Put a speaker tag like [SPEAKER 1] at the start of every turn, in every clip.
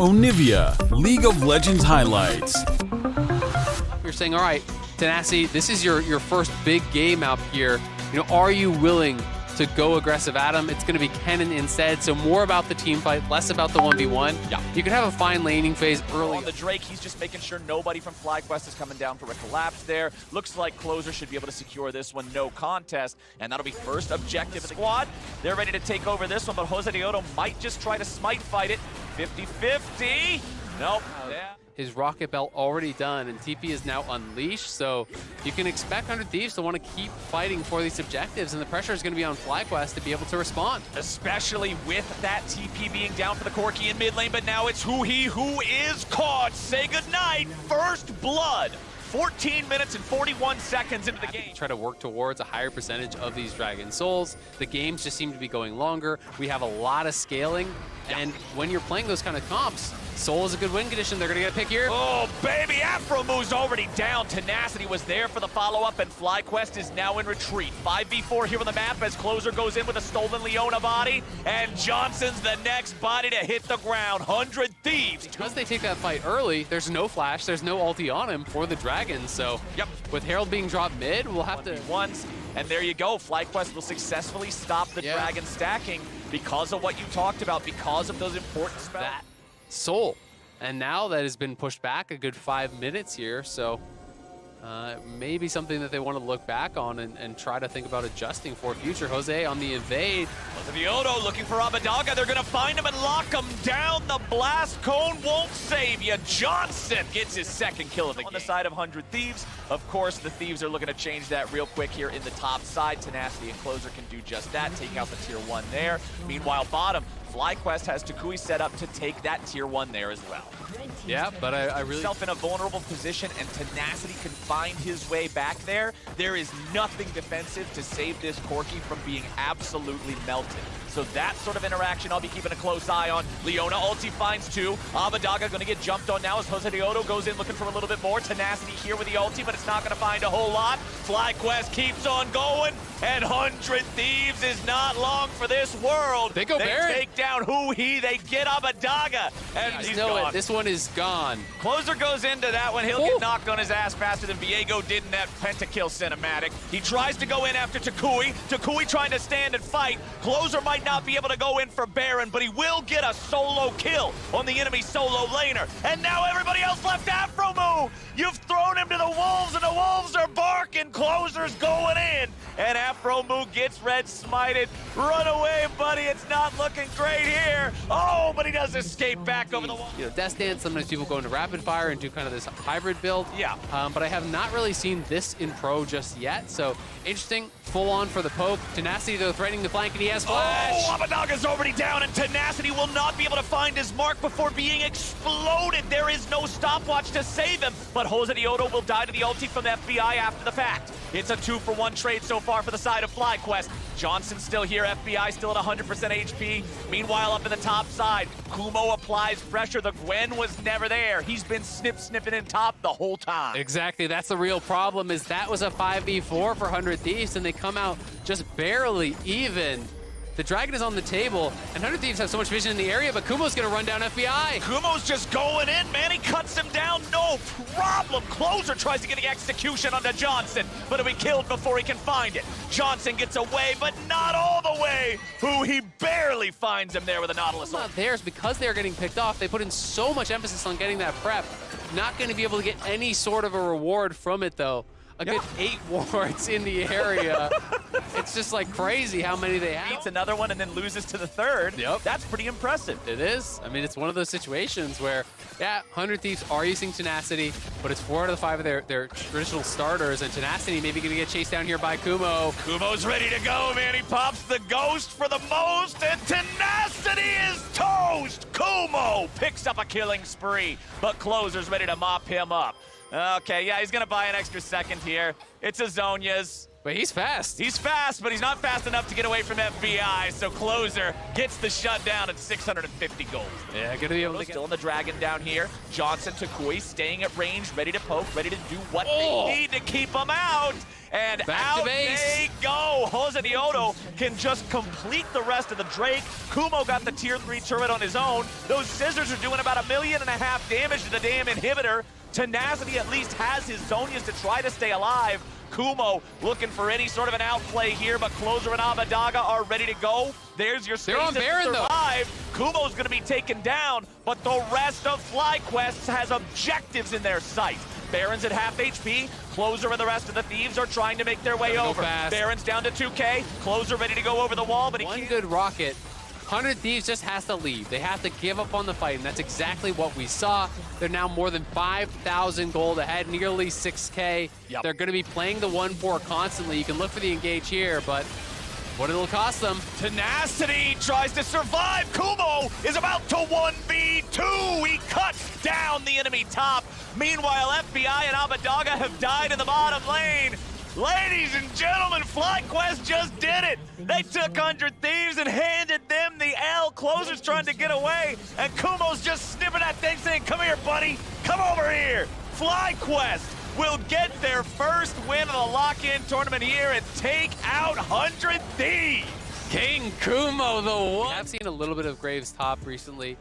[SPEAKER 1] Onivia, League of Legends highlights.
[SPEAKER 2] You're saying, all right, Tenacity, this is your first big game out here. You know, are you willing to go aggressive at him? It's going to be Kennen instead, so more about the team fight, less about the 1v1.
[SPEAKER 3] Yeah.
[SPEAKER 2] You can have a fine laning phase early.
[SPEAKER 3] On the Drake, he's just making sure nobody from FlyQuest is coming down for a collapse there. Looks like Closer should be able to secure this one, no contest. And that'll be first objective of the squad. They're ready to take over this one, but Jose Dioto might just try to smite fight it. 50-50. Nope. Yeah.
[SPEAKER 2] His rocket belt already done, and TP is now unleashed, so you can expect 100 Thieves to want to keep fighting for these objectives, and the pressure is going to be on FlyQuest to be able to respond.
[SPEAKER 3] Especially with that TP being down for the Corki in mid lane, but now it's who is caught. Say goodnight. First blood. 14 minutes and 41 seconds into the game.
[SPEAKER 2] Try to work towards a higher percentage of these Dragon Souls. The games just seem to be going longer. We have a lot of scaling, and when you're playing those kind of comps, Soul is a good win condition. They're gonna get a pick here.
[SPEAKER 3] Oh, baby, Afro moves already down. Tenacity was there for the follow-up, and FlyQuest is now in retreat. 5v4 here on the map as Closer goes in with a stolen Leona body, and Johnson's the next body to hit the ground. 100 Thieves.
[SPEAKER 2] Because they take that fight early, there's no flash, there's no ulti on him for the Dragon, so with Herald being dropped mid, we'll have to...
[SPEAKER 3] Once, and there you go. FlyQuest will successfully stop the Dragon stacking because of what you talked about, because of those important spells.
[SPEAKER 2] That Soul, and now that has been pushed back a good 5 minutes here, so maybe something that they want to look back on and try to think about adjusting for future. Jose on the invade.
[SPEAKER 3] Vioto looking for Abadaga. They're going to find him and lock him down. The blast cone won't save you. Johnson gets his second kill of the game. On the side of 100 Thieves, of course, the Thieves are looking to change that real quick here in the top side. Tenacity and Closer can do just that, take out the tier 1 there. Meanwhile, bottom, FlyQuest has Takui set up to take that tier 1 there as well.
[SPEAKER 2] Yeah, but I really...
[SPEAKER 3] Himself in a vulnerable position, and Tenacity can find his way back there. There is nothing defensive to save this Corki from being absolutely melted. So that sort of interaction I'll be keeping a close eye on. Leona ulti finds 2. Abadaga going to get jumped on now as Jose Dioto goes in looking for a little bit more. Tenacity here with the ulti, but it's not going to find a whole lot. FlyQuest keeps on going, and 100 Thieves is not long for this world.
[SPEAKER 2] They
[SPEAKER 3] take down they get Abadaga, and he's gone.
[SPEAKER 2] This one is gone.
[SPEAKER 3] Closer goes into that one. He'll get knocked on his ass faster than Viego did in that pentakill cinematic. He tries to go in after Takui. Takui trying to stand and fight. Closer might not be able to go in for Baron, but he will get a solo kill on the enemy solo laner. And now everybody else left Afro move. You've thrown him to the Wolves, and the Wolves are barking. Closer's going in, and Afro move gets red smited. Run away, buddy. It's not looking great here. Oh, but he does escape back over the wall.
[SPEAKER 2] You know, Death Dance, sometimes people go into rapid fire and do kind of this hybrid build.
[SPEAKER 3] Yeah.
[SPEAKER 2] But I have not really seen this in pro just yet. So interesting, full on for the poke. Tenacity though threatening the flank, and he has flash.
[SPEAKER 3] Oh, Abadaga's already down, and Tenacity will not be able to find his mark before being exploded. There is no stopwatch to save him, but Jose Dioto will die to the ulti from the FBI after the fact. It's a 2-for-1 trade so far for the side of FlyQuest. Johnson still here, FBI still at 100% HP. Meanwhile, up in the top side, Kumo applies pressure. The Gwen was never there. He's been sniffing in top the whole time.
[SPEAKER 2] Exactly, that's the real problem, is that was a 5v4 for 100 Thieves, and they come out just barely even. The Dragon is on the table, and 100 Thieves have so much vision in the area, but Kumo's gonna run down FBI.
[SPEAKER 3] Kumo's just going in, man. He cuts him down, no problem. Closer tries to get the execution onto Johnson, but he'll be killed before he can find it. Johnson gets away, but not all the way. He barely finds him there with a Nautilus.
[SPEAKER 2] Not theirs because they're getting picked off. They put in so much emphasis on getting that prep. Not gonna be able to get any sort of a reward from it, though. A good 8 wards in the area. It's just like crazy how many they have.
[SPEAKER 3] Beats another one and then loses to the third.
[SPEAKER 2] Yep.
[SPEAKER 3] That's pretty impressive.
[SPEAKER 2] It is. I mean, it's one of those situations where, yeah, 100 Thieves are using Tenacity, but it's 4 out of the 5 of their traditional starters, and Tenacity maybe going to get chased down here by Kumo.
[SPEAKER 3] Kumo's ready to go, man. He pops the ghost for the most, and Tenacity is toast. Kumo picks up a killing spree, but Closer's ready to mop him up. Okay, yeah, he's going to buy an extra second here. It's Azonia's.
[SPEAKER 2] But he's fast.
[SPEAKER 3] He's fast, but he's not fast enough to get away from FBI, so Closer gets the shutdown at 650 gold.
[SPEAKER 2] Yeah, gonna be able to
[SPEAKER 3] Still in the Dragon down here. Johnson to Kui, staying at range, ready to poke, ready to do what they need to keep him out. And
[SPEAKER 2] back
[SPEAKER 3] out
[SPEAKER 2] to base.
[SPEAKER 3] they go. Jose Dioto can just complete the rest of the Drake. Kumo got the tier 3 turret on his own. Those scissors are doing about 1.5 million damage to the damn inhibitor. Tenacity at least has his Zonias to try to stay alive. Kumo looking for any sort of an outplay here, but Closer and Abadaga are ready to go. There's your space
[SPEAKER 2] on
[SPEAKER 3] to
[SPEAKER 2] Baron,
[SPEAKER 3] survive. Kumo's gonna be taken down, but the rest of FlyQuest has objectives in their sight. Baron's at half HP. Closer and the rest of the Thieves are trying to make their way over. Baron's down to 2K. Closer ready to go over the wall, but he
[SPEAKER 2] One
[SPEAKER 3] can't.
[SPEAKER 2] good rocket. 100 Thieves just has to leave. They have to give up on the fight, and that's exactly what we saw. They're now more than 5,000 gold ahead, nearly 6K.
[SPEAKER 3] Yep.
[SPEAKER 2] They're going to be playing the 1-4 constantly. You can look for the engage here, but what it'll cost them.
[SPEAKER 3] Tenacity tries to survive. Kumo is about to 1v2. He cuts down the enemy top. Meanwhile, FBI and Abadaga have died in the bottom lane. Ladies and gentlemen, FlyQuest just did it. They took 100 Thieves and handed them the L. Closer's trying to get away, and Kumo's just sniffing that thing saying, come here, buddy. Come over here. FlyQuest will get their first win of the lock-in tournament here and take out 100 Thieves.
[SPEAKER 2] King Kumo, the one. I've seen a little bit of Graves top recently.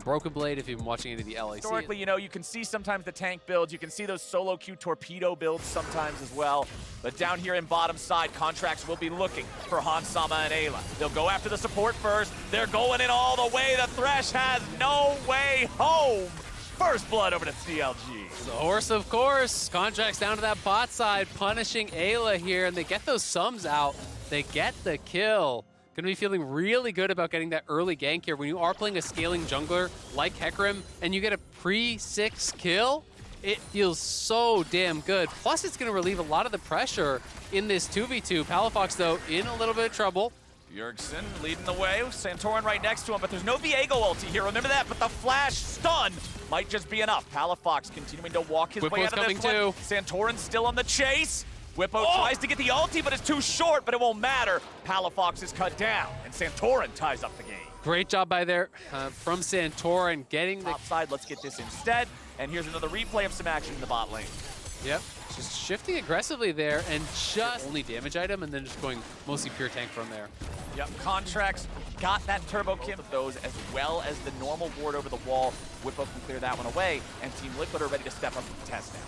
[SPEAKER 2] Broken Blade, if you've been watching any of the LCS.
[SPEAKER 3] Historically, you know, you can see sometimes the tank builds. You can see those solo queue torpedo builds sometimes as well. But down here in bottom side, Contracts will be looking for Hansama and Ayla. They'll go after the support first. They're going in all the way. The Thresh has no way home. First blood over to CLG.
[SPEAKER 2] The horse, of course. Contracts down to that bot side, punishing Ayla here, and they get those sums out. They get the kill. Going to be feeling really good about getting that early gank here. When you are playing a scaling jungler like Hecarim and you get a pre-6 kill, it feels so damn good. Plus, it's going to relieve a lot of the pressure in this 2v2. Palafox, though, in a little bit of trouble.
[SPEAKER 3] Bjergsen leading the way, Santorin right next to him, but there's no Viego ulti here, remember that, but the flash stun might just be enough. Palafox continuing to walk his way out of this one. Santorin still on the chase. Whippo tries to get the ulti, but it's too short, but it won't matter. Palafox is cut down, and Santorin ties up the game.
[SPEAKER 2] Great job by there from Santorin getting the
[SPEAKER 3] top side. Let's get this instead, and here's another replay of some action in the bot lane.
[SPEAKER 2] Yep, just shifting aggressively there, and just only damage item, and then just going mostly pure tank from there.
[SPEAKER 3] Yep, Contracts got that turbo kill of those, as well as the normal ward over the wall. Whippo can clear that one away, and Team Liquid are ready to step up to the test now.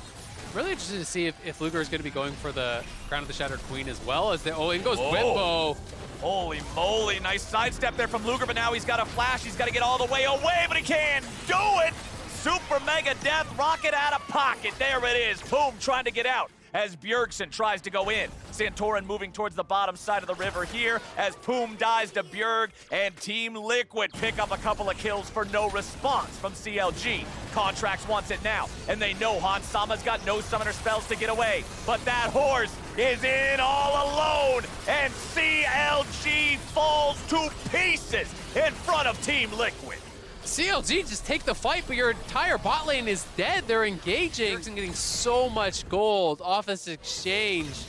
[SPEAKER 2] Really interested to see if Luger is going to be going for the Crown of the Shattered Queen as well as the. Oh, in goes Whippo.
[SPEAKER 3] Holy moly, nice sidestep there from Luger, but now he's got a flash. He's got to get all the way away, but he can't do it. Super Mega Death Rocket out of pocket. There it is. Boom, trying to get out as Bjergsen tries to go in. Santorin moving towards the bottom side of the river here as Poom dies to Bjerg, and Team Liquid pick up a couple of kills for no response from CLG. Contracts wants it now, and they know Hansama's got no summoner spells to get away, but that horse is in all alone, and CLG falls to pieces in front of Team Liquid.
[SPEAKER 2] CLG just take the fight, but your entire bot lane is dead. They're engaging and getting so much gold off this exchange.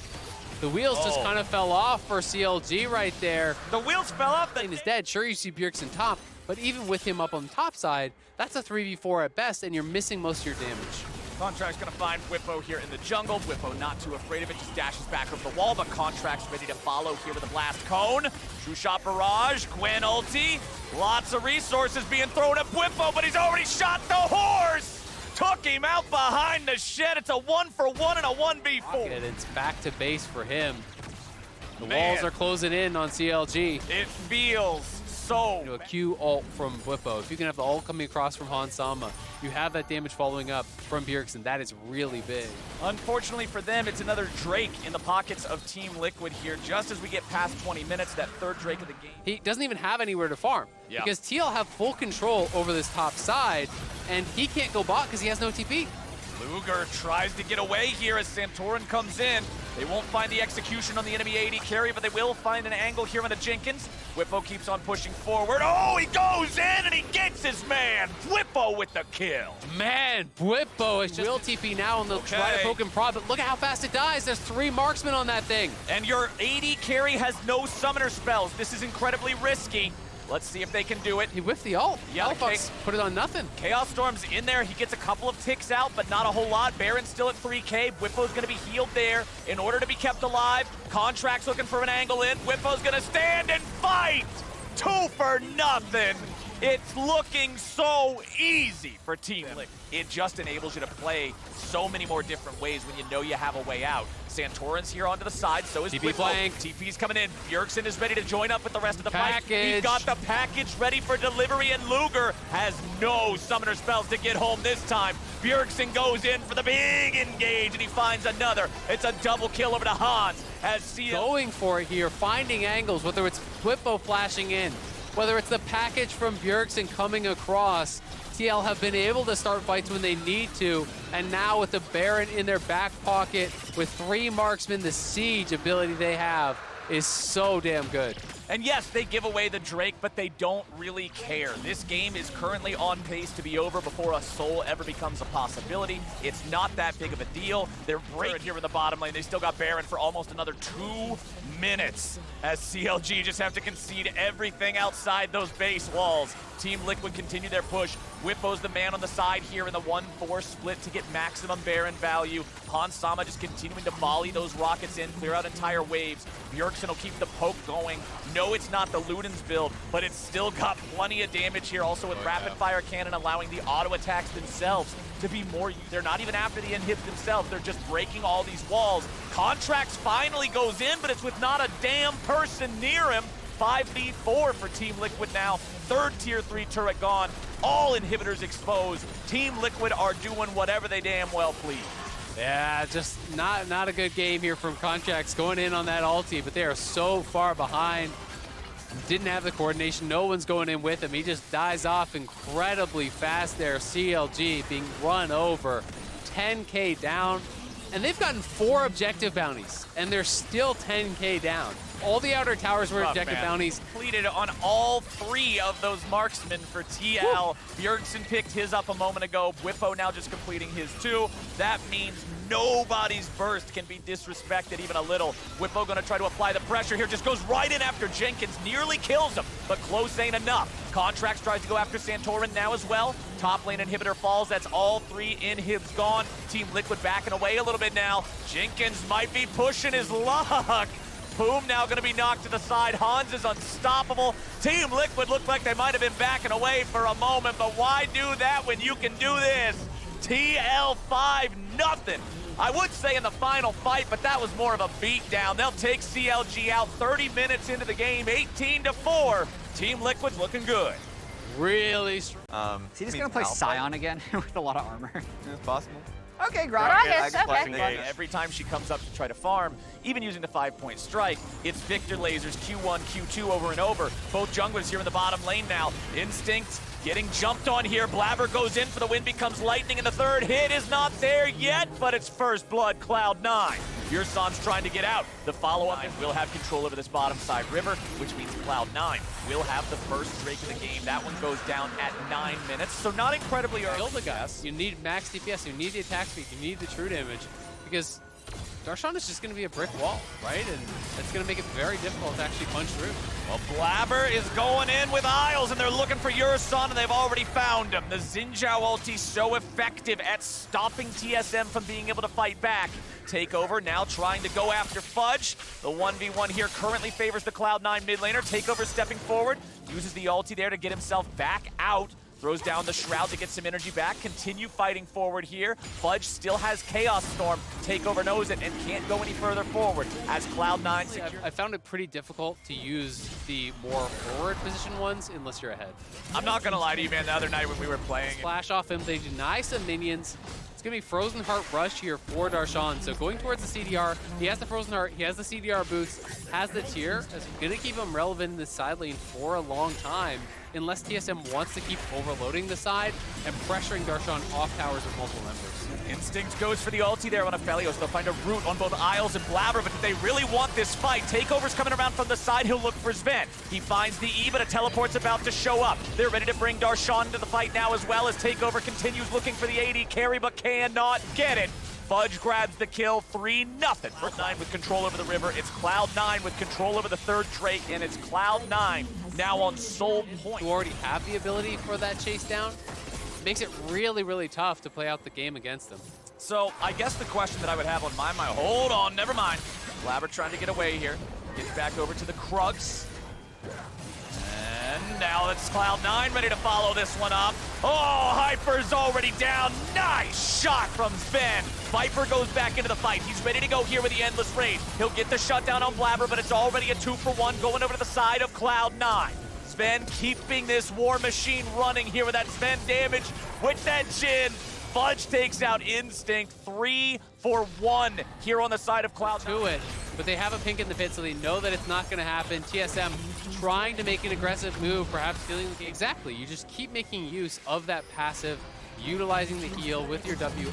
[SPEAKER 2] The wheels just kind of fell off for CLG right there.
[SPEAKER 3] The wheels fell off.
[SPEAKER 2] The lane is dead. Sure, you see Bjergsen top, but even with him up on the top side, that's a 3v4 at best, and you're missing most of your damage.
[SPEAKER 3] Contract's gonna find Whippo here in the jungle. Whippo not too afraid of it, just dashes back over the wall, but Contract's ready to follow here with a blast cone. True shot barrage, Gwen ulti. Lots of resources being thrown at Whippo, but he's already shot the horse! Took him out behind the shed. It's a 1-for-1 and a 1v4.
[SPEAKER 2] And it's back to base for him. The walls are closing in on CLG.
[SPEAKER 3] It feels so
[SPEAKER 2] a Q ult from Whippo. If you can have the ult coming across from Hansama, you have that damage following up from Bjergsen. That is really big.
[SPEAKER 3] Unfortunately for them, it's another Drake in the pockets of Team Liquid here. Just as we get past 20 minutes, that third Drake of the game.
[SPEAKER 2] He doesn't even have anywhere to farm.
[SPEAKER 3] Yeah.
[SPEAKER 2] Because TL have full control over this top side, and he can't go bot because he has no TP.
[SPEAKER 3] Luger tries to get away here as Santorin comes in. They won't find the execution on the enemy AD carry, but they will find an angle here on the Jenkins. Whippo keeps on pushing forward. Oh, he goes in and he gets his man. Whippo with the kill.
[SPEAKER 2] Man, Whippo is just will TP now, and they'll try to poke and prod, but look at how fast it dies. There's 3 marksmen on that thing.
[SPEAKER 3] And your AD carry has no summoner spells. This is incredibly risky. Let's see if they can do it.
[SPEAKER 2] He whiffed the ult.
[SPEAKER 3] Yeah,
[SPEAKER 2] Alphax put it on nothing.
[SPEAKER 3] Chaos Storm's in there. He gets a couple of ticks out, but not a whole lot. Baron's still at 3K. Whippo's going to be healed there in order to be kept alive. Contract's looking for an angle in. Whippo's going to stand and fight. 2 for nothing. It's looking so easy for Team Liquid. It just enables you to play so many more different ways when you know you have a way out. Santorin's here onto the side, so is
[SPEAKER 2] TP flank.
[SPEAKER 3] TP's coming in. Bjergsen is ready to join up with the rest of the fight.
[SPEAKER 2] Package.
[SPEAKER 3] He's got the package ready for delivery, and Luger has no summoner spells to get home this time. Bjergsen goes in for the big engage, and he finds another. It's a double kill over to Hans. As CL
[SPEAKER 2] Going for it here, finding angles, whether it's Whippo flashing in, whether it's the package from Bjergsen coming across. TL have been able to start fights when they need to, and now with the Baron in their back pocket, with 3 marksmen, the siege ability they have is so damn good.
[SPEAKER 3] And yes, they give away the Drake, but they don't really care. This game is currently on pace to be over before a soul ever becomes a possibility. It's not that big of a deal. They're breaking here in the bottom lane. They still got Baron for almost another 2 minutes as CLG just have to concede everything outside those base walls. Team Liquid continue their push. Whippo's the man on the side here in the 1-4 split to get maximum Baron value. Hans Sama just continuing to volley those rockets in, clear out entire waves. Bjergsen will keep the poke going. No, it's not the Luden's build, but it's still got plenty of damage here. Also with rapid fire cannon allowing the auto attacks themselves to be more. They're not even after the inhib themselves. They're just breaking all these walls. Contracts finally goes in, but it's with not a damn person near him. 5v4 for Team Liquid now. 3rd tier 3 turret gone. All inhibitors exposed. Team Liquid are doing whatever they damn well please.
[SPEAKER 2] Yeah, just not a good game here from Contracts going in on that ulti, but they are so far behind. Didn't have the coordination. No one's going in with him. He just dies off incredibly fast there. CLG being run over. 10K down. And they've gotten 4 objective bounties, and they're still 10K down. All the outer towers were objective bounties.
[SPEAKER 3] Completed on all 3 of those marksmen for TL. Bjergsen picked his up a moment ago. Whippo now just completing his 2. That means nobody's burst can be disrespected even a little. Whippo gonna try to apply the pressure here. Just goes right in after Jenkins. Nearly kills him, but close ain't enough. Contracts tries to go after Santorin now as well. Top lane inhibitor falls. That's all 3 inhibs gone. Team Liquid backing away a little bit now. Jenkins might be pushing his luck. Boom now going to be knocked to the side. Hans is unstoppable. Team Liquid looked like they might have been backing away for a moment, but why do that when you can do this? TL5, nothing. I would say in the final fight, but that was more of a beatdown. They'll take CLG out 30 minutes into the game, 18-4. Team Liquid's looking good.
[SPEAKER 2] Really strong.
[SPEAKER 4] Is he just going to play Scion again with a lot of armor?
[SPEAKER 5] It's possible.
[SPEAKER 4] Okay, Gragas.
[SPEAKER 5] Okay.
[SPEAKER 3] Every time she comes up to try to farm, even using the 5-point strike, it's Victor lasers Q1, Q2 over and over. Both junglers here in the bottom lane now. Instinct getting jumped on here. Blabber goes in for the win, becomes lightning, and the 3rd hit is not there yet, but it's first blood, Cloud9. Yursan's trying to get out. The follow-up will have control over this bottom side river, which means Cloud9 will have the first Drake of the game. That one goes down at 9 minutes, so not incredibly early.
[SPEAKER 2] Kill the guys. You need max DPS, you need the attack speed, you need the true damage, because Darshan is just going to be a brick wall, right? And it's going to make it very difficult to actually punch through.
[SPEAKER 3] Well, Blabber is going in with Isles, and they're looking for Yursan, and they've already found him. The Xinjiao ulti so effective at stopping TSM from being able to fight back. Takeover now trying to go after Fudge. The 1v1 here currently favors the Cloud9 mid laner. Takeover stepping forward, uses the ulti there to get himself back out. Throws down the Shroud to get some energy back. Continue fighting forward here. Fudge still has Chaos Storm. Takeover knows it and can't go any further forward as Cloud9 secures.
[SPEAKER 2] I found it pretty difficult to use the more forward position ones unless you're ahead.
[SPEAKER 3] I'm not going to lie to you, man. The other night when we were playing,
[SPEAKER 2] Flash off him, they deny some minions. It's going to be Frozen Heart Rush here for Darshan. So going towards the CDR, he has the Frozen Heart, he has the CDR boots, has the tier. That's going to keep him relevant in this side lane for a long time. unless TSM wants to keep overloading the side and pressuring Darshan off towers with multiple members.
[SPEAKER 3] Instinct goes for the ulti there on Aphelios. They'll find a root on both Isles and Blabber, but they really want this fight. Takeover's coming around from the side. He'll look for Sven. He finds the E, but a teleport's about to show up. They're ready to bring Darshan into the fight now as well as Takeover continues looking for the AD carry, but cannot get it. Fudge grabs the kill, 3-0. Cloud9 with control over the river. It's Cloud9 with control over the third Drake, and it's Cloud9 now on Soul Point.
[SPEAKER 2] Who already have the ability for that chase down, makes it really, really tough to play out the game against them.
[SPEAKER 3] So I guess the question that I would have on my mind, hold on, never mind. Blabber trying to get away here. Gets back over to the Krugs. And now it's Cloud9 ready to follow this one up. Oh, Hyper's already down. Nice shot from Sven. Viper goes back into the fight. He's ready to go here with the Endless Rage. He'll get the shutdown on Blabber, but it's already a 2-for-1 going over to the side of Cloud9. Sven keeping this war machine running here with that Sven damage with that Jhin. Fudge takes out Instinct, 3-for-1 here on the side of Cloud9.
[SPEAKER 2] To it, but they have a pink in the pit, so they know that it's not going to happen. TSM trying to make an aggressive move, perhaps stealing the game. Exactly, you just keep making use of that passive, utilizing the heal with your W.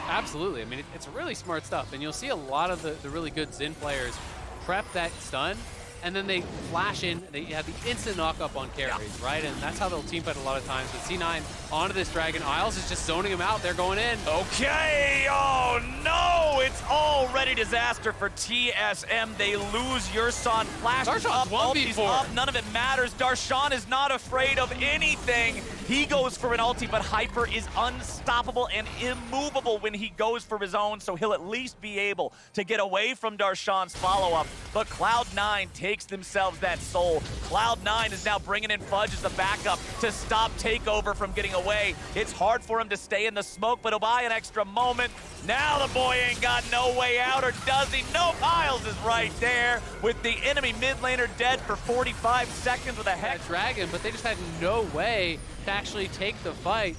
[SPEAKER 2] Absolutely, I mean, it's really smart stuff, and you'll see a lot of the really good Xin players prep that stun, and then they flash in, they have the instant knock-up on carries, right? And that's how they'll team fight a lot of times. With C9 onto this Dragon, Isles is just zoning him out. They're going in.
[SPEAKER 3] Okay, oh no! It's already disaster for TSM. They lose Yurson. Flashes up, ulti's up, none of it matters. Darshan is not afraid of anything. He goes for an ulti, but Hyper is unstoppable and immovable when he goes for his own, so he'll at least be able to get away from Darshan's follow-up. But Cloud9 takes themselves that soul. Cloud9 is now bringing in Fudge as a backup to stop Takeover from getting away. It's hard for him to stay in the smoke, but he'll buy an extra moment. Now the boy ain't got no way out, or does he? Nope, Isles is right there with the enemy mid laner dead for 45 seconds with a hex.
[SPEAKER 2] Dragon, but they just had no way to actually take the fight.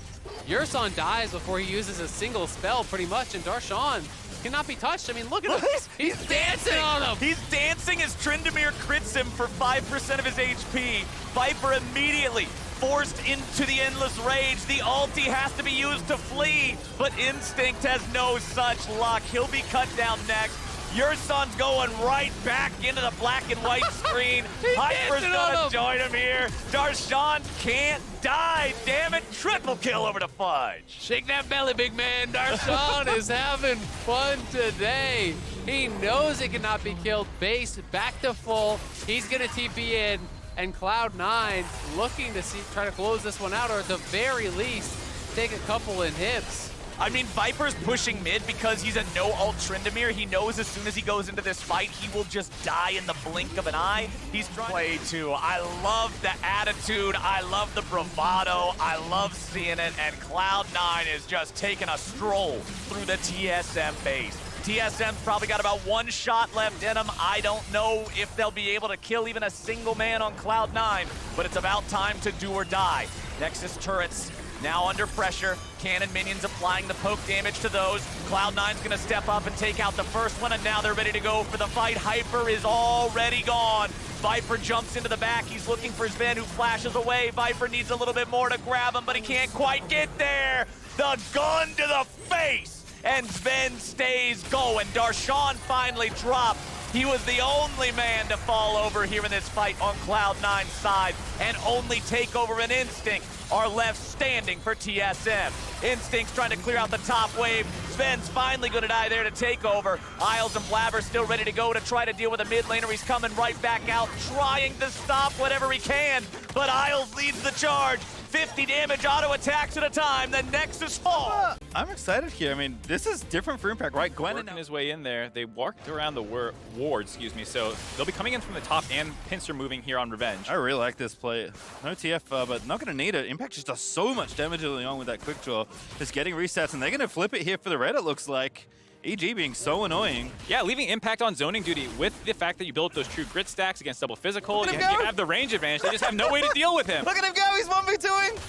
[SPEAKER 2] Yurson dies before he uses a single spell pretty much, and Darshan cannot be touched. I mean, look at him. He's dancing on him.
[SPEAKER 3] He's dancing as Tryndamere crits him for 5% of his HP. Viper immediately forced into the Endless Rage. The ulti has to be used to flee, but Instinct has no such luck. He'll be cut down next. Yurson's going right back into the black and white screen. Hyper's gonna join him here. Darshan can't die, damn it. Triple kill over to Fudge.
[SPEAKER 2] Shake that belly, big man. Darshan is having fun today. He knows it cannot be killed. Base back to full. He's gonna TP in, and Cloud9 looking to try to close this one out, or at the very least, take a couple in hips.
[SPEAKER 3] I mean, Viper's pushing mid because he's a no-ult Tryndamere. He knows as soon as he goes into this fight, he will just die in the blink of an eye. He's trying to play too. I love the attitude. I love the bravado. I love seeing it. And Cloud9 is just taking a stroll through the TSM base. TSM's probably got about one shot left in them. I don't know if they'll be able to kill even a single man on Cloud9, but it's about time to do or die. Nexus turrets now under pressure. Cannon minions applying the poke damage to those. Cloud9's gonna step up and take out the first one, and now they're ready to go for the fight. Hyper is already gone. Viper jumps into the back. He's looking for Sven, who flashes away. Viper needs a little bit more to grab him, but he can't quite get there. The gun to the face, and Sven stays going. Darshan finally dropped. He was the only man to fall over here in this fight on Cloud9's side, and only Takeover and Instinct are left standing for TSM. Instinct's trying to clear out the top wave. Sven's finally gonna die there to Takeover. Isles and Blabber still ready to go to try to deal with a mid laner. He's coming right back out, trying to stop whatever he can, but Isles leads the charge. 50 damage auto attacks at a time, the Nexus falls.
[SPEAKER 5] I'm excited here. I mean, this is different for Impact, right? Gwen
[SPEAKER 6] Working his way in there. They walked around the ward, so they'll be coming in from the top, and Pincer moving here on Revenge.
[SPEAKER 5] I really like this play. No TF, but not going to need it. Impact just does so much damage early on with that quick draw. Just getting resets, and they're going to flip it here for the red, it looks like. EG being so annoying.
[SPEAKER 6] Yeah, leaving Impact on zoning duty with the fact that you built those true grit stacks against double physical. You have the range advantage. They just have no way to deal with him.
[SPEAKER 5] Look at him go, he's 1v2ing.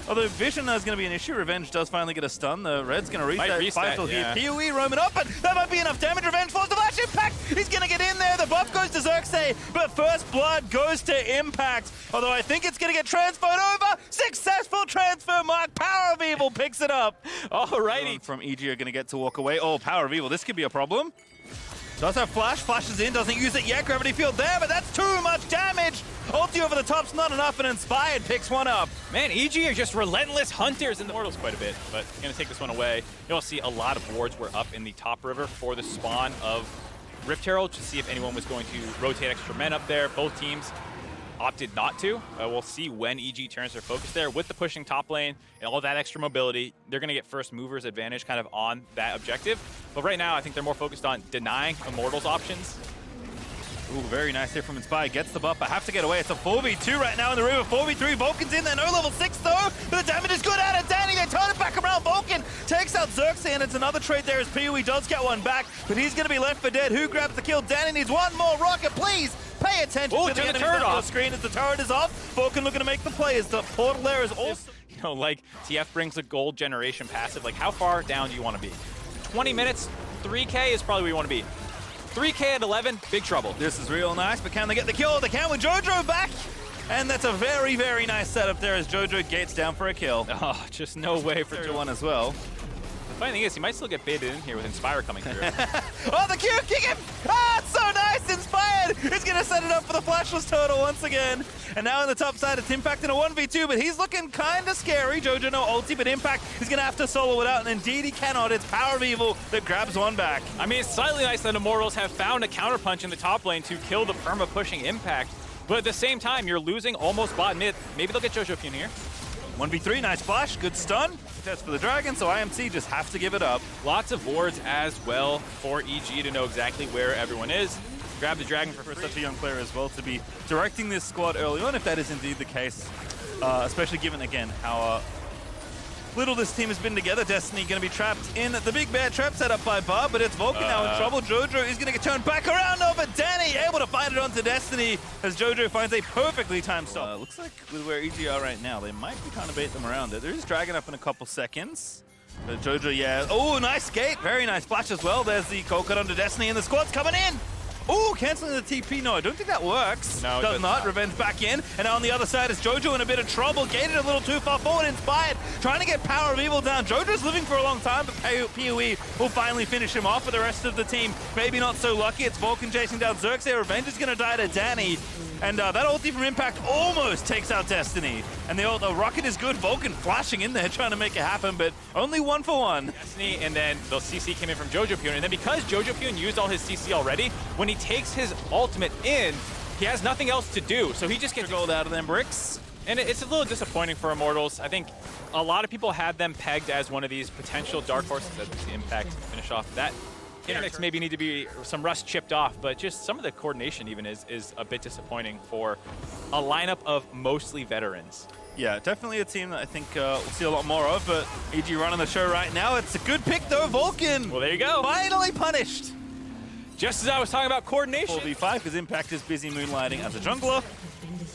[SPEAKER 5] Although Vision is going to be an issue, Revenge does finally get a stun. The Red's going to reset. Vital
[SPEAKER 6] yeah.
[SPEAKER 5] here. PoE roaming up, but that might be enough damage. Revenge forced the flash impact. He's going to get in there. The buff goes to Xerxes, but first blood goes to Impact. Although I think it's going to get transferred over. Successful transfer, Mark. Power of Evil picks it up.
[SPEAKER 6] Alrighty.
[SPEAKER 5] From EG are going to get to walk away. Oh, Power of Evil. This could be a problem. Does have flash, flashes in, doesn't use it yet. Gravity field there, but that's too much damage. Ulti over the top's not enough, and Inspired picks one up.
[SPEAKER 6] Man, EG are just relentless hunters in the Mortals quite a bit, but gonna take this one away. You'll see a lot of wards were up in the top river for the spawn of Rift Herald to see if anyone was going to rotate extra men up there. Both teams opted not to. We'll see when EG turns their focus there. With the pushing top lane and all that extra mobility, they're going to get first movers advantage kind of on that objective. But right now, I think they're more focused on denying Immortals options.
[SPEAKER 5] Ooh, very nice here from Inspire. Gets the buff, but have to get away. It's a 4v2 right now in the river. 4v3. Vulcan's in there. No level 6 though. But the damage is good out of Danny. They turn it back around. Vulcan takes out Xerxes, and it's another trade there as PoE does get one back. But he's going to be left for dead. Who grabs the kill? Danny needs one more rocket. Please pay attention to the
[SPEAKER 6] turn the
[SPEAKER 5] enemies
[SPEAKER 6] turret
[SPEAKER 5] on the
[SPEAKER 6] off.
[SPEAKER 5] screen as the turret is off. Vulcan looking to make the play as the portal there is also...
[SPEAKER 6] You know, like TF brings a gold generation passive. Like, how far down do you want to be? 20 minutes, 3K is probably where you want to be. 3K at 11, big trouble.
[SPEAKER 5] This is real nice, but can they get the kill? They can with Jojo back. And that's a very, very nice setup there as Jojo gates down for a kill.
[SPEAKER 6] Oh, just no way for
[SPEAKER 5] Jojo one as well.
[SPEAKER 6] The funny thing is, he might still get baited in here with Inspire coming through.
[SPEAKER 5] Oh, the Q kick him! Ah, it's so nice! Inspired! He's gonna set it up for the flashless turtle once again. And now on the top side, it's Impact in a 1v2, but he's looking kinda scary. Jojo no ulti, but Impact is gonna have to solo it out, and indeed he cannot. It's Power of Evil that grabs one back.
[SPEAKER 6] I mean, it's slightly nice that Immortals have found a counterpunch in the top lane to kill the perma-pushing Impact, but at the same time, you're losing almost bot mid. Maybe they'll get Jojo Pune here.
[SPEAKER 5] 1v3, nice flash, good stun. That's for the Dragon, so IMC just have to give it up.
[SPEAKER 6] Lots of wards as well for EG to know exactly where everyone is. Grab the Dragon for
[SPEAKER 5] Such a young player as well to be directing this squad early on, if that is indeed the case. Especially given, again, how little this team has been together. Destiny going to be trapped in the big bear trap set up by Bar, but it's Vulcan now in trouble. Jojo is going to get turned back around over Danny, able to find it onto Destiny as Jojo finds a perfectly timed stop. Looks like with where EG are right now, they might be trying to bait them around it. There is Dragon up in a couple seconds. But Jojo, yeah. Oh, nice skate. Very nice flash as well. There's the cold cut onto Destiny, and the squad's coming in. Oh, canceling the TP. No, I don't think that works.
[SPEAKER 6] No, it
[SPEAKER 5] does not. Revenge back in. And now on the other side is Jojo in a bit of trouble. Gated a little too far forward. Inspired. Trying to get Power of Evil down. Jojo's living for a long time, but PoE will finally finish him off for the rest of the team. Maybe not so lucky. It's Vulcan chasing down Xerxes. Revenge is going to die to Danny. And that ulti from Impact almost takes out Destiny. And the rocket is good. Vulcan flashing in there trying to make it happen, but only 1 for 1.
[SPEAKER 6] Destiny, and then the CC came in from Jojo Pune. And then because Jojo Pune used all his CC already, when he takes his ultimate in, he has nothing else to do. So he just gets
[SPEAKER 5] gold out of them bricks.
[SPEAKER 6] And it's a little disappointing for Immortals. I think a lot of people had them pegged as one of these potential dark horses. That's the Impact finish off that. Intermix maybe need to be some rust chipped off, but just some of the coordination even is a bit disappointing for a lineup of mostly veterans.
[SPEAKER 5] Yeah, definitely a team that I think we'll see a lot more of, but EG running the show right now. It's a good pick though, Vulcan.
[SPEAKER 6] Well, there you go.
[SPEAKER 5] Finally punished.
[SPEAKER 6] Just as I was talking about coordination.
[SPEAKER 5] 4v5 because Impact is busy moonlighting as a jungler.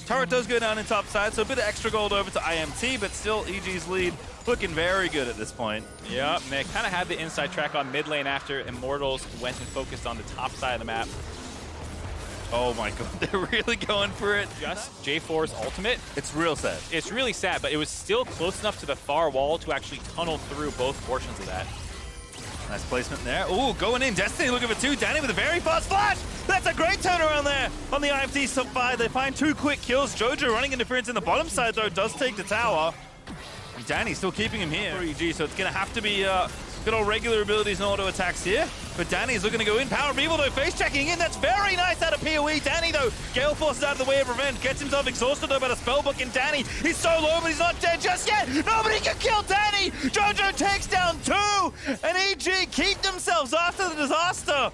[SPEAKER 5] Turret does go down in top side, so a bit of extra gold over to IMT, but still EG's lead looking very good at this point.
[SPEAKER 6] Yep, they kind of had the inside track on mid lane after Immortals went and focused on the top side of the map.
[SPEAKER 5] Oh my god, they're really going for it.
[SPEAKER 6] Just J4's ultimate.
[SPEAKER 5] It's real sad.
[SPEAKER 6] It's really sad, but it was still close enough to the far wall to actually tunnel through both portions of that.
[SPEAKER 5] Nice placement there. Ooh, going in. Destiny looking for 2. Danny with a very fast flash. That's a great turnaround there on the IMT sub-5. They find 2 quick kills. Jojo running interference in the bottom side, though, does take the tower. And Danny still keeping him here for EG, so it's going to have to be good old regular abilities and auto attacks here. But Danny's looking to go in. Power of Evil, though, face checking in. That's very nice out of PoE. Danny, though, Gale forces out of the way of Revenge. Gets himself exhausted, though, by the spellbook. And Danny, he's so low, but he's not dead just yet. Nobody can kill Danny. Jojo takes down 2. And EG keep themselves after the disaster.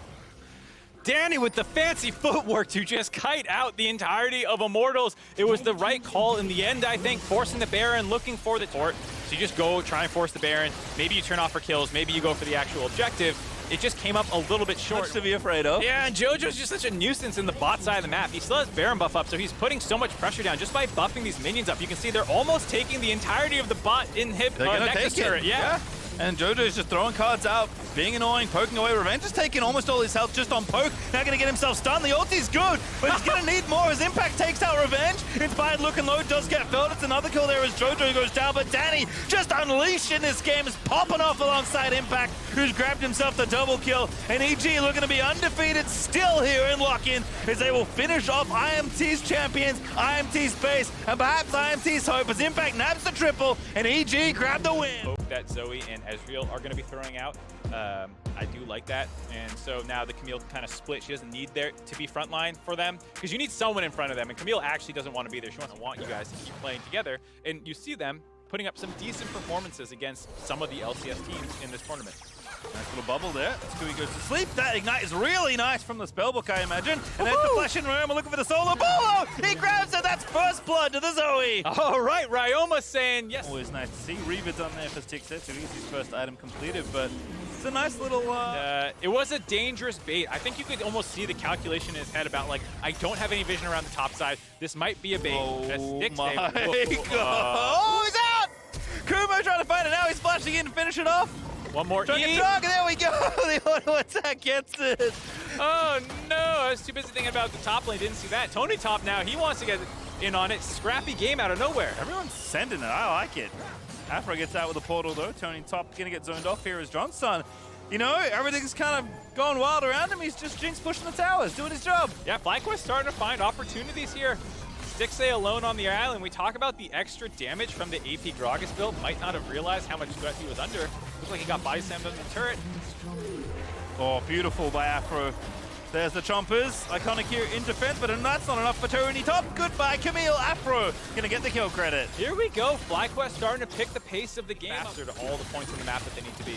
[SPEAKER 6] Danny with the fancy footwork to just kite out the entirety of Immortals. It was the right call in the end, I think, forcing the Baron, looking for the tort. So you just go try and force the Baron. Maybe you turn off for kills. Maybe you go for the actual objective. it just came up a little bit short.
[SPEAKER 5] Much to be afraid of.
[SPEAKER 6] Yeah, and JoJo's just such a nuisance in the bot side of the map. He still has Baron buff up, so he's putting so much pressure down just by buffing these minions up. You can see they're almost taking the entirety of the bot Nexus turret. Yeah.
[SPEAKER 5] And JoJo's just throwing cards out, being annoying, poking away. Revenge is taking almost all his health just on poke. Now gonna get himself stunned. The ulti's good, but he's gonna need more as Impact takes out Revenge. Inspired looking low, does get felled. It's another kill there as JoJo goes down, but Danny just unleashed in this game, is popping off alongside Impact, who's grabbed himself the double kill. And EG looking to be undefeated still here in lock-in as they will finish off IMT's champions, IMT's base, and perhaps IMT's hope as Impact nabs the triple and EG grab the win.
[SPEAKER 6] That Zoe and Ezreal are going to be throwing out. I do like that. And so now the Camille can kind of split. She doesn't need there to be frontline for them because you need someone in front of them. And Camille actually doesn't want to be there. She wants you guys to keep playing together. And you see them putting up some decent performances against some of the LCS teams in this tournament.
[SPEAKER 5] Nice little bubble there. Skui goes to sleep. That ignite is really nice from the spellbook, I imagine. And there's the flash in Ryoma looking for the solo. Bolo! He grabs it. That's first blood to the Zoe.
[SPEAKER 6] All right, Ryoma saying yes.
[SPEAKER 5] Always nice to see. Reaver done there for Stixxay. So he's his first item completed, but it's a nice little...
[SPEAKER 6] It was a dangerous bait. I think you could almost see the calculation in his head about, like, I don't have any vision around the top side. This might be a bait.
[SPEAKER 5] Oh
[SPEAKER 6] Stixxay.
[SPEAKER 5] my god. Oh, he's out! Kumo trying to find it now. He's flashing in to finish it off.
[SPEAKER 6] One more
[SPEAKER 5] E. There we go. The auto attack gets it.
[SPEAKER 6] Oh no, I was too busy thinking about the top lane. Didn't see that. Tony Top now, he wants to get in on it. Scrappy game out of nowhere.
[SPEAKER 5] Everyone's sending it. I like it. Afro gets out with a portal though. Tony Top gonna get zoned off here as Johnson. You know, everything's kind of going wild around him. He's just Jinx pushing the towers, doing his job.
[SPEAKER 6] Yeah, FlyQuest starting to find opportunities here. Stixxay alone on the island. We talk about the extra damage from the AP Gragas build. Might not have realized how much threat he was under. Looks like he got body slammed under the turret.
[SPEAKER 5] Oh, beautiful by Afro. There's the Chompers. Iconic here in defense, but that's not enough for Tony Top. Goodbye, Camille. Afro gonna get the kill credit.
[SPEAKER 6] Here we go. FlyQuest starting to pick the pace of the game faster to all the points on the map that they need to be.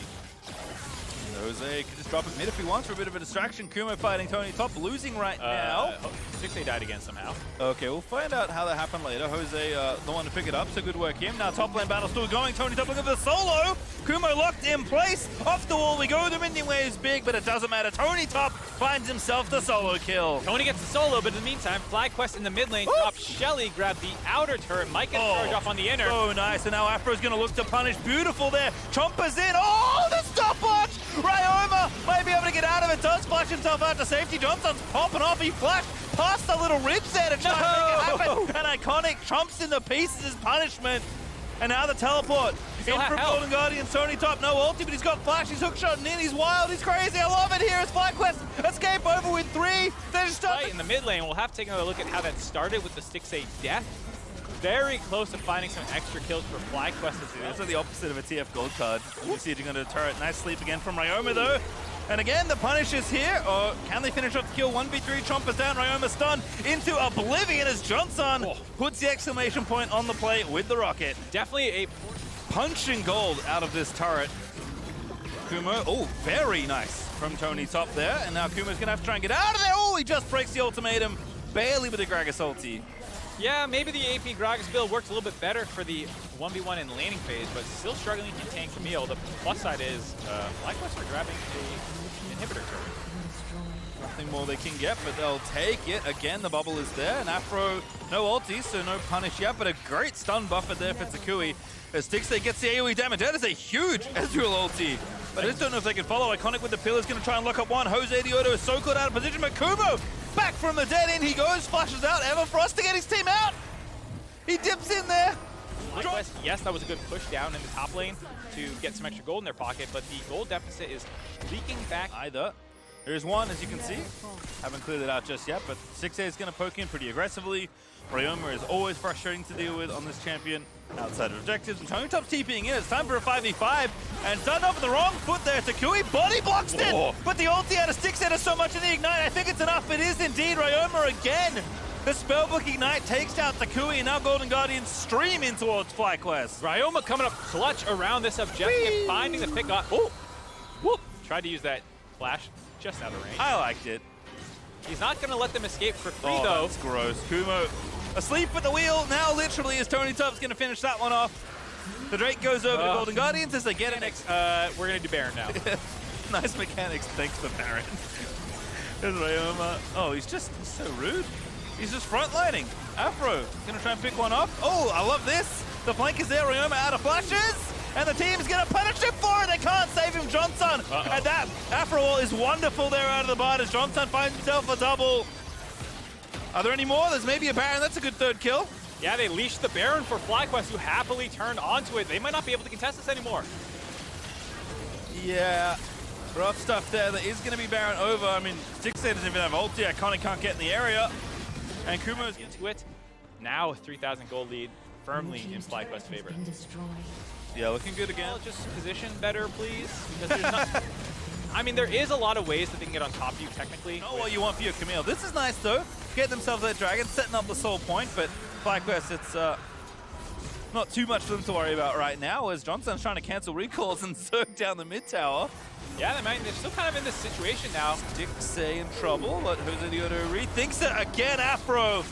[SPEAKER 5] Jose can just drop it mid if he wants for a bit of a distraction. Kumo fighting Tony Top, losing right now.
[SPEAKER 6] Stixxay died again somehow.
[SPEAKER 5] Okay, we'll find out how that happened later. Jose, the one to pick it up, so good work him. Now top lane battle still going. Tony Top looking for the solo. Kumo locked in place. Off the wall we go. The minion wave is big, but it doesn't matter. Tony Top finds himself the solo kill.
[SPEAKER 6] Tony gets the solo, but in the meantime, FlyQuest in the mid lane drops Shelly, grabbed the outer turret. Mike gets charged off on the inner.
[SPEAKER 5] Oh, nice. And now Afro's going to look to punish. Beautiful there. Chompers in. Oh, the stopwatch. Ryoma might be able to get out of it. Does flash himself out to safety. Johnson's popping off. He flashed past the little ridge there to try and make it happen. And Iconic chomps in the pieces as punishment. And now the teleport. In from Golden Guardian, Tony Top, no ulti, but he's got flash, he's hookshotting in, he's wild, he's crazy, I love it here as FlyQuest escape over with 3. They're just
[SPEAKER 6] right in the mid lane. We'll have to take another look at how that started with the Stixxay death. Very close to finding some extra kills for FlyQuest as well.
[SPEAKER 5] It's like the opposite of a TF gold card. You see it going to the turret. Nice sleep again from Ryoma though. And again, the punish is here. Or can they finish off the kill? 1v3, Chompers down, Ryoma stunned into oblivion as Johnson puts the exclamation point on the play with the rocket.
[SPEAKER 6] Definitely a
[SPEAKER 5] punching gold out of this turret. Kumo, oh, very nice from Tony Top there. And now Kumo's going to have to try and get out of there. Oh, he just breaks the ultimatum. Barely with the Gragas ulti.
[SPEAKER 6] Yeah, maybe the AP Gragas build worked a little bit better for the 1v1 in laning phase, but still struggling to contain Camille. The plus side is FlyQuest are grabbing the inhibitor turret.
[SPEAKER 5] Nothing more they can get, but they'll take it. Again, the bubble is there, and Afro, no ulti, so no punish yet, but a great stun buffer there for Tsukui. As Stixxay gets the AoE damage, that is a huge Ezreal ulti. But I just don't know if they can follow. Iconic with the pillars, going to try and lock up one. Jose Dioto is so caught out of position, but Kumo back from the dead end. He goes, flashes out. Everfrost to get his team out. He dips in there.
[SPEAKER 6] FlyQuest, yes, that was a good push down in the top lane to get some extra gold in their pocket, but the gold deficit is leaking back.
[SPEAKER 5] Either. There's one, as you can see. Haven't cleared it out just yet, but Stixxay is going to poke in pretty aggressively. Ryoma is always frustrating to deal with on this champion. Outside of objectives, and Tony Top's TPing in. It's time for a 5v5, and starting off with the wrong foot there. Takui body blocks it, but the ulti out of Stixxay does so much in the ignite. I think it's enough. It is indeed. Ryoma again. The spellbook ignite takes out Takui, and now Golden Guardians stream in towards FlyQuest.
[SPEAKER 6] Ryoma coming up clutch around this objective, finding the pick up. Oh, whoop! Tried to use that flash just out of range.
[SPEAKER 5] I liked it.
[SPEAKER 6] He's not going to let them escape for free,
[SPEAKER 5] though.
[SPEAKER 6] though.
[SPEAKER 5] That's gross. Kumo asleep at the wheel. Now, literally, as Tony Top's going to finish that one off. The Drake goes over to Golden Guardians as they get it.
[SPEAKER 6] We're going to do Baron now.
[SPEAKER 5] Nice mechanics, thanks to Baron. There's Ryoma. Oh, he's so rude. He's just frontlining. Afro gonna try and pick one up. Oh, I love this. The flank is there. Ryoma out of flashes. And the team's gonna punish him for it. They can't save him, Johnson. And that Afro wall is wonderful there out of the bar as Johnson finds himself a double. Are there any more? There's maybe a Baron. That's a good third kill.
[SPEAKER 6] Yeah, they leashed the Baron for FlyQuest, who happily turned onto it. They might not be able to contest this anymore.
[SPEAKER 5] Yeah, rough stuff there. There is going to be Baron over. I mean, Stixay doesn't even have ulti. Iconic can't get in the area. And Kumo's
[SPEAKER 6] into it. Now a 3,000 gold lead, firmly in FlyQuest's favor.
[SPEAKER 5] Yeah, looking good again.
[SPEAKER 6] Well, just position better, please. Because there's not... I mean, there is a lot of ways that they can get on top of you, technically.
[SPEAKER 5] Know what you want for your Camille. This is nice, though. Get themselves that dragon, setting up the soul point. But FlyQuest, it's not too much for them to worry about right now, as Johnson's trying to cancel recalls and zerg down the mid tower.
[SPEAKER 6] Yeah, they're still kind of in this situation now.
[SPEAKER 5] Stixay in trouble, but Jose Diodo rethinks it again. Afro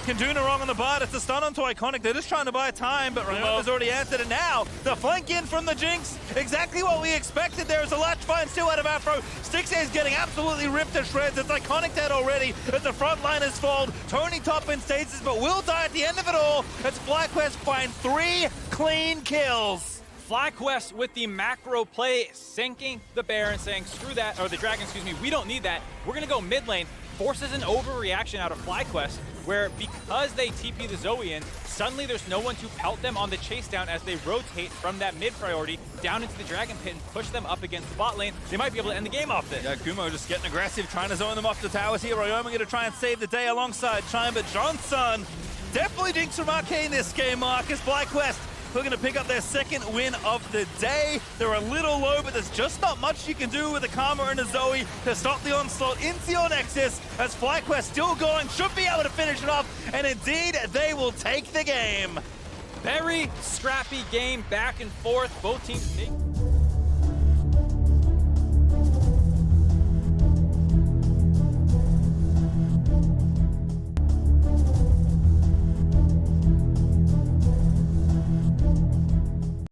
[SPEAKER 5] can do no wrong on the bard. It's a stun onto Iconic. They're just trying to buy time, but Ryoma's already answered it now. The flank in from the Jinx. Exactly what we expected. There is a latch find still out of Afro. Stixay is getting absolutely ripped to shreds. It's Iconic dead already as the front line is fold. Tony top in stages, but will die at the end of it all as FlyQuest find 3 clean kills.
[SPEAKER 6] FlyQuest with the macro play, sinking the Baron, saying screw that, or the Dragon, excuse me, we don't need that. We're gonna go mid lane. Forces an overreaction out of FlyQuest, where because they TP the Zoe in, suddenly there's no one to pelt them on the chase down as they rotate from that mid priority down into the Dragon Pit and push them up against the bot lane. They might be able to end the game off this.
[SPEAKER 5] Yeah, Kumo just getting aggressive, trying to zone them off the towers here. Ryoma going to try and save the day alongside Chime, but Johnson definitely Jinx from Arcane this game, Marcus. FlyQuest looking to pick up their second win of the day. They're a little low, but there's just not much you can do with a Karma and a Zoe to stop the onslaught into your Nexus, as FlyQuest still going, should be able to finish it off, and indeed, they will take the game.
[SPEAKER 6] Very scrappy game, back and forth. Both teams take...